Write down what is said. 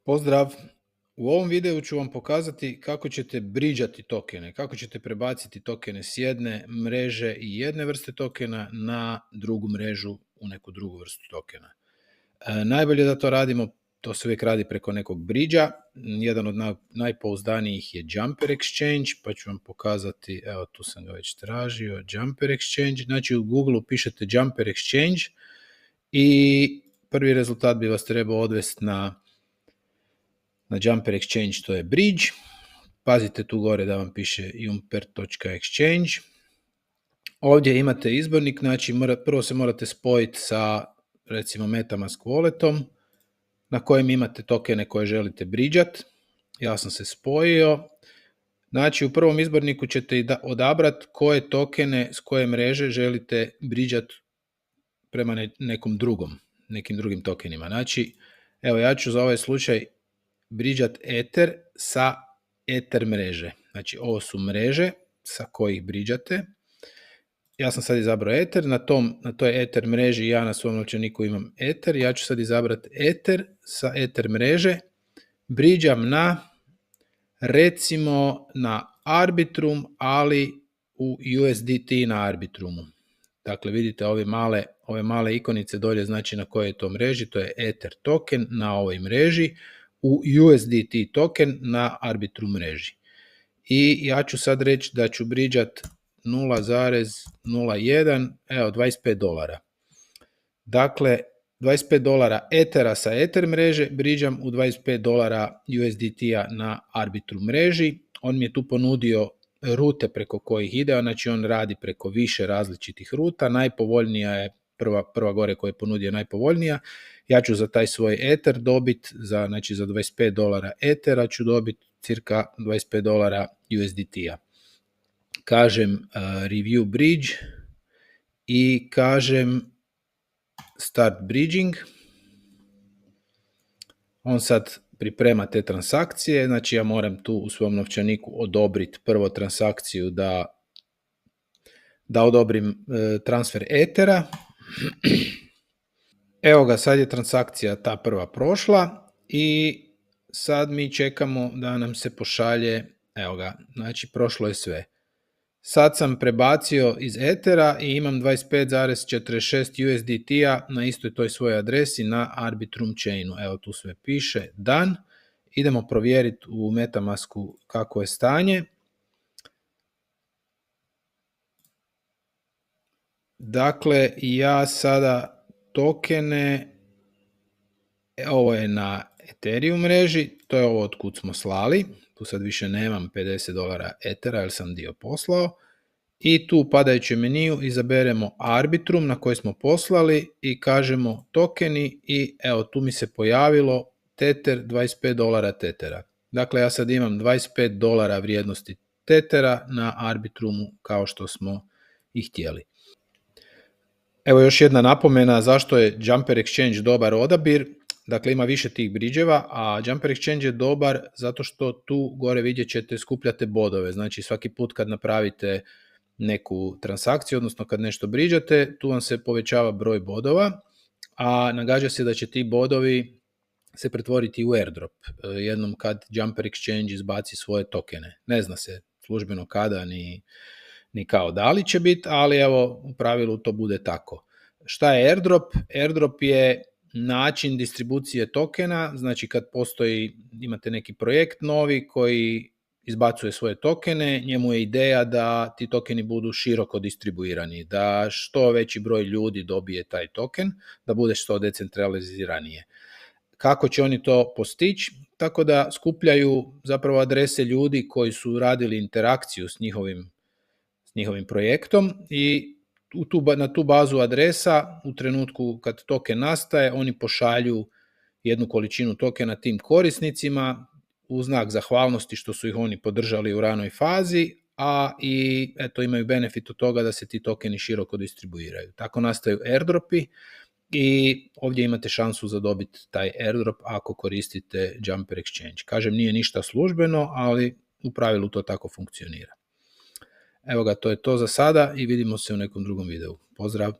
Pozdrav! U ovom videu ću vam pokazati kako ćete bridžati tokene, kako ćete prebaciti tokene s jedne mreže i jedne vrste tokena na drugu mrežu u neku drugu vrstu tokena. Najbolje da to radimo, to se uvijek radi preko nekog bridža. Jedan od najpouzdanijih je Jumper Exchange, pa ću vam pokazati, evo tu sam ga već tražio, Jumper Exchange. Znači u Google pišete Jumper Exchange i prvi rezultat bi vas trebao odvesti na Jumper Exchange, to je bridge. Pazite tu gore da vam piše jumper.exchange. Ovdje imate izbornik, znači prvo se morate spojiti sa recimo MetaMask walletom na kojem imate tokene koje želite bridžati. Ja sam se spojio. Znači u prvom izborniku ćete odabrati koje tokene s koje mreže želite bridžati prema nekim drugim tokenima. Znači, evo ja ću za ovaj slučaj bridžat Ether sa Ether mreže. Znači ovo su mreže sa kojih bridžate. Ja sam sad izabrao Ether, na toj Ether mreži ja na svom novčaniku imam Ether, ja ću sad izabrati Ether sa Ether mreže, bridžam recimo na Arbitrum, ali u USDT na Arbitrumu. Dakle, vidite ove male ikonice dolje, znači na kojoj je to mreži, to je Ether token na ovoj mreži, u USDT token na Arbitrum mreži. I ja ću sad reći da ću bridžat 0,01, evo $25. Dakle, $25 Ethera sa Ether mreže bridžam u $25 USDT-a na Arbitrum mreži. On mi je tu ponudio rute preko kojih ide, znači on radi preko više različitih ruta. Najpovoljnija je prva gore koja je ponudio najpovoljnija. Ja ću za taj svoj Ether dobiti, znači za $25 Ethera ću dobiti cirka $25 USDT-a. Kažem review bridge i kažem start bridging. On sad priprema te transakcije, znači ja moram tu u svom novčaniku odobriti prvo transakciju da odobrim transfer Ethera. Evo ga, sad je transakcija ta prva prošla i sad mi čekamo da nam se pošalje, evo ga, znači prošlo je sve. Sad sam prebacio iz Ethera i imam 25,46 USDT-a na istoj toj svojoj adresi na Arbitrum chainu. Evo tu sve piše done. Idemo provjeriti u MetaMasku kako je stanje. Dakle, ja sada tokene, ovo je na Ethereum mreži, to je ovo od kud smo slali. Tu sad više nemam $50 Ethera jer sam dio poslao. I tu u padajućem meniju izaberemo Arbitrum na koji smo poslali i kažemo tokeni i evo tu mi se pojavilo Tether, $25 Tethera. Dakle, ja sad imam $25 vrijednosti Tethera na Arbitrumu kao što smo i htjeli. Evo još jedna napomena zašto je Jumper Exchange dobar odabir. Dakle, ima više tih bridževa, a Jumper Exchange je dobar zato što tu gore vidjet ćete skupljate bodove. Znači svaki put kad napravite neku transakciju, odnosno kad nešto bridžate, tu vam se povećava broj bodova, a nagađa se da će ti bodovi se pretvoriti u airdrop jednom kad Jumper Exchange izbaci svoje tokene. Ne zna se službeno kada ni kao da li će biti, ali evo u pravilu to bude tako. Šta je airdrop? Airdrop je način distribucije tokena, znači kad imate neki projekt novi koji izbacuje svoje tokene, njemu je ideja da ti tokeni budu široko distribuirani, da što veći broj ljudi dobije taj token, da bude što decentraliziranije. Kako će oni to postići? Tako da skupljaju zapravo adrese ljudi koji su radili interakciju s njihovim projektom i na tu bazu adresa u trenutku kad token nastaje, oni pošalju jednu količinu tokena tim korisnicima u znak zahvalnosti što su ih oni podržali u ranoj fazi, a i imaju benefit od toga da se ti tokeni široko distribuiraju. Tako nastaju airdropi i ovdje imate šansu za dobiti taj airdrop ako koristite Jumper Exchange. Kažem, nije ništa službeno, ali u pravilu to tako funkcionira. Evo ga, to je to za sada i vidimo se u nekom drugom videu. Pozdrav!